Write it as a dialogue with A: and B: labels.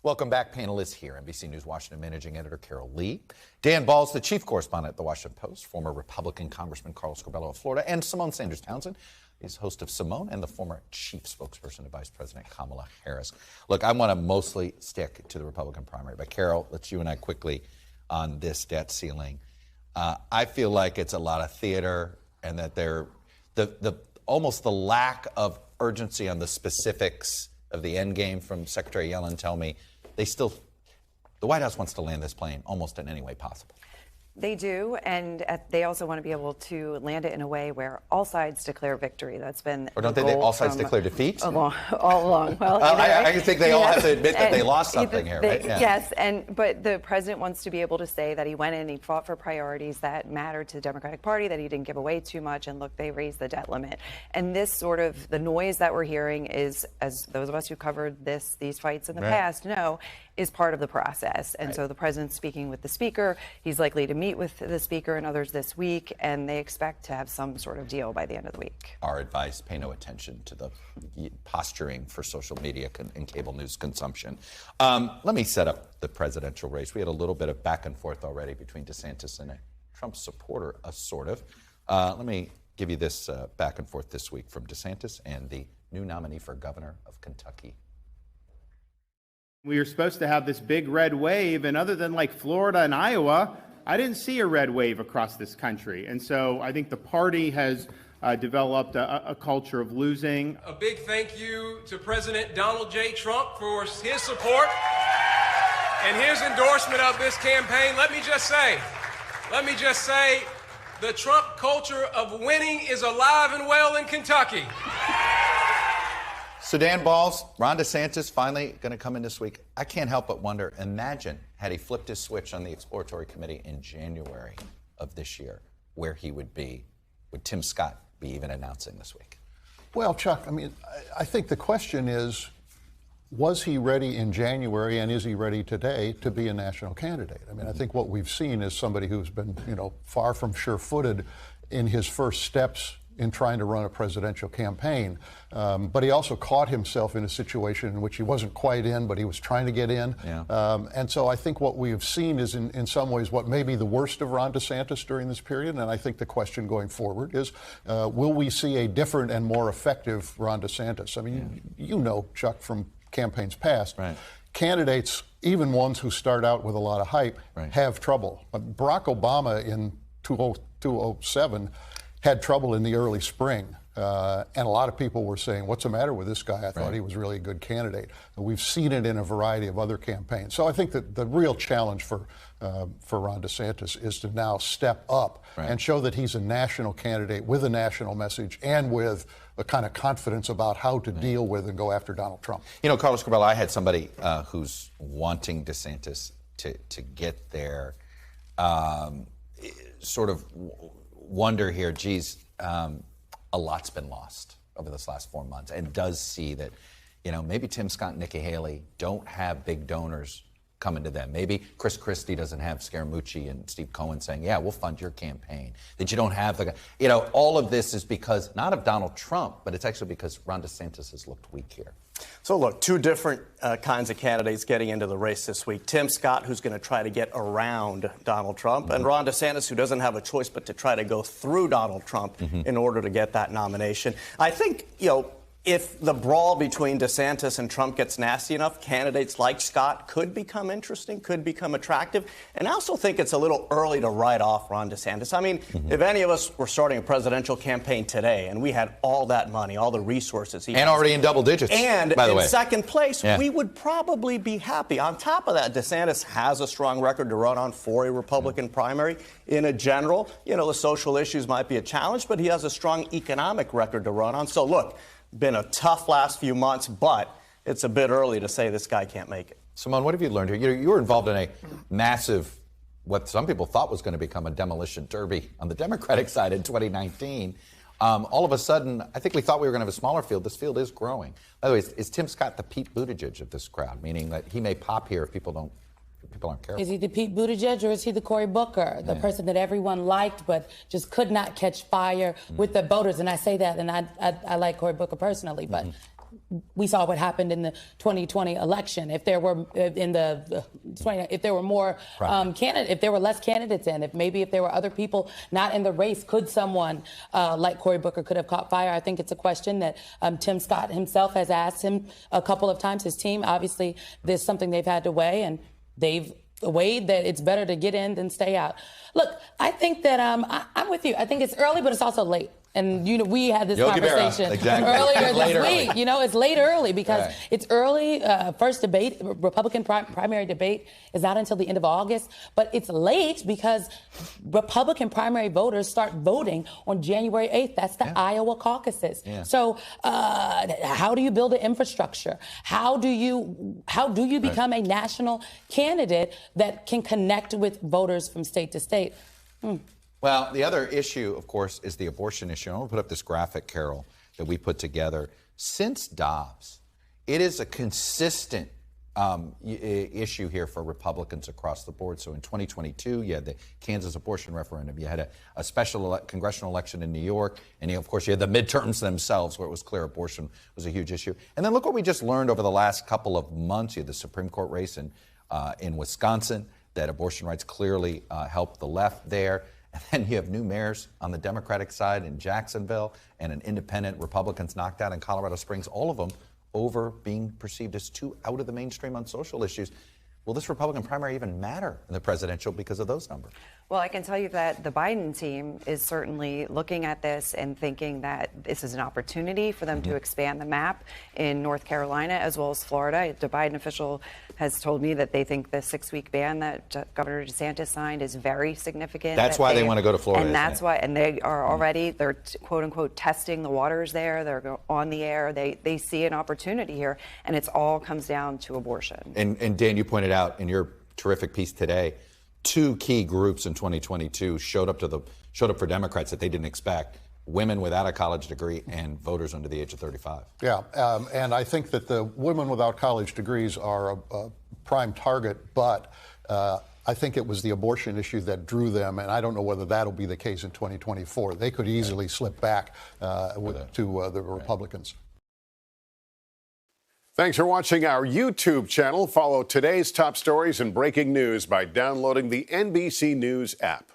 A: Welcome back, panelists here. NBC News Washington Managing Editor Carol Lee, Dan Balz, the chief correspondent at The Washington Post, former Republican Congressman Carlos Curbelo of Florida, and Symone Sanders-Townsend. He's host of Symone and the former chief spokesperson of Vice President Kamala Harris. Look, I want to mostly stick to the Republican primary, but Carol, let's you and I quickly on this debt ceiling. I feel like it's a lot of theater, and that almost the lack of urgency on the specifics of the end game from Secretary Yellen tell me the White House wants to land this plane almost in any way possible.
B: They do, and they also want to be able to land it in a way where all sides declare victory. That's been
A: or don't they all sides declare defeat?
B: All along. Well,
A: I think they all have to admit that they lost something here, right?
B: Yeah. Yes, but the president wants to be able to say that he went in and he fought for priorities that mattered to the Democratic Party, that he didn't give away too much, and look, they raised the debt limit. And this sort of, the noise that we're hearing is, as those of us who covered these fights in the past know, is part of the process. And so the president's speaking with the speaker. He's likely to meet with the speaker and others this week, and they expect to have some sort of deal by the end of the week.
A: Our advice, pay no attention to the posturing for social media and cable news consumption. Let me set up the presidential race. We had a little bit of back and forth already between DeSantis and a Trump supporter, sort of. Let me give you this back and forth this week from DeSantis and the new nominee for governor of Kentucky.
C: We were supposed to have this big red wave, and other than like Florida and Iowa, I didn't see a red wave across this country. And so I think the party has developed a culture of losing.
D: A big thank you to President Donald J. Trump for his support and his endorsement of this campaign. Let me just say, the Trump culture of winning is alive and well in Kentucky.
A: So Dan Balz, Ron DeSantis finally going to come in this week. I can't help but wonder, imagine had he flipped his switch on the exploratory committee in January of this year, where he would be. Would Tim Scott be even announcing this week?
E: Well, Chuck, I mean, I think the question is, was he ready in January, and is he ready today to be a national candidate? I mean, I think what we've seen is somebody who's been, far from sure-footed in his first steps in trying to run a presidential campaign. But he also caught himself in a situation in which he wasn't quite in, but he was trying to get in. Yeah. And so I think what we have seen is in some ways what may be the worst of Ron DeSantis during this period. And I think the question going forward is, will we see a different and more effective Ron DeSantis? I mean, Chuck, from campaigns past, candidates, even ones who start out with a lot of hype, have trouble. Barack Obama in 2007 had trouble in the early spring, and a lot of people were saying, what's the matter with this guy? I thought he was really a good candidate. And we've seen it in a variety of other campaigns. So I think that the real challenge for Ron DeSantis is to now step up and show that he's a national candidate with a national message and with a kind of confidence about how to deal with and go after Donald Trump.
A: Carlos Curbelo, I had somebody who's wanting DeSantis to get there, sort of wonder here, a lot's been lost over this last 4 months, and does see that, maybe Tim Scott and Nikki Haley don't have big donors coming to them. Maybe Chris Christie doesn't have Scaramucci and Steve Cohen saying, yeah, we'll fund your campaign. That you don't have the guy. All of this is because, not of Donald Trump, but it's actually because Ron DeSantis has looked weak here.
F: So look, two different kinds of candidates getting into the race this week. Tim Scott, who's going to try to get around Donald Trump, and Ron DeSantis, who doesn't have a choice but to try to go through Donald Trump in order to get that nomination. I think, if the brawl between DeSantis and Trump gets nasty enough, candidates like Scott could become interesting, could become attractive. And I also think it's a little early to write off Ron DeSantis. I mean, if any of us were starting a presidential campaign today and we had all that money, all the resources he has,
A: already in double digits,
F: and
A: by the way,
F: in second place, we would probably be happy. On top of that, DeSantis has a strong record to run on for a Republican primary. In a general, the social issues might be a challenge, but he has a strong economic record to run on. So look, been a tough last few months, but it's a bit early to say this guy can't make it.
A: Symone, what have you learned here? You were involved in a massive, what some people thought was going to become a demolition derby on the Democratic side in 2019. All of a sudden, I think we thought we were going to have a smaller field. This field is growing. By the way, is Tim Scott the Pete Buttigieg of this crowd, meaning that he may pop here if people aren't careful?
G: Is he the Pete Buttigieg, or is he the Cory Booker, the person that everyone liked but just could not catch fire with the voters? And I say that, and I like Cory Booker personally, but we saw what happened in the 2020 election. If there were if there were more if there were less candidates in, if there were other people not in the race, could someone like Cory Booker could have caught fire? I think it's a question that Tim Scott himself has asked him a couple of times. His team, obviously, there's something they've had to weigh, and they've weighed that it's better to get in than stay out. Look, I think that I'm with you. I think it's early, but it's also late. And, we had this conversation earlier this week. It's late early because it's early. First debate, Republican primary debate is not until the end of August. But it's late because Republican primary voters start voting on January 8th. That's the Iowa caucuses. Yeah. So how do you build an infrastructure? How do you become a national candidate that can connect with voters from state to state?
A: Well, the other issue, of course, is the abortion issue. I want to put up this graphic, Carol, that we put together. Since Dobbs, it is a consistent issue here for Republicans across the board. So in 2022, you had the Kansas abortion referendum. You had a special congressional election in New York. And, of course, you had the midterms themselves where it was clear abortion was a huge issue. And then look what we just learned over the last couple of months. You had the Supreme Court race in Wisconsin, that abortion rights clearly helped the left there. And then you have new mayors on the Democratic side in Jacksonville and an independent Republicans knocked out in Colorado Springs, all of them over being perceived as too out of the mainstream on social issues. Will this Republican primary even matter in the presidential because of those numbers?
B: Well, I can tell you that the Biden team is certainly looking at this and thinking that this is an opportunity for them to expand the map in North Carolina as well as Florida. The Biden official has told me that they think the 6-week ban that Governor DeSantis signed is very significant.
A: That's why they want to go to Florida.
B: And that's why, and they are already, they're quote unquote testing the waters there. They're on the air. They see an opportunity here, and it's all comes down to abortion.
A: And Dan, you pointed out in your terrific piece today, 2 key groups in 2022 showed up for Democrats that they didn't expect: women without a college degree and voters under the age of 35.
E: Yeah, and I think that the women without college degrees are a prime target, but I think it was the abortion issue that drew them, and I don't know whether that'll be the case in 2024. They could easily slip back to the Republicans.
H: Thanks for watching our YouTube channel. Follow today's top stories and breaking news by downloading the NBC News app.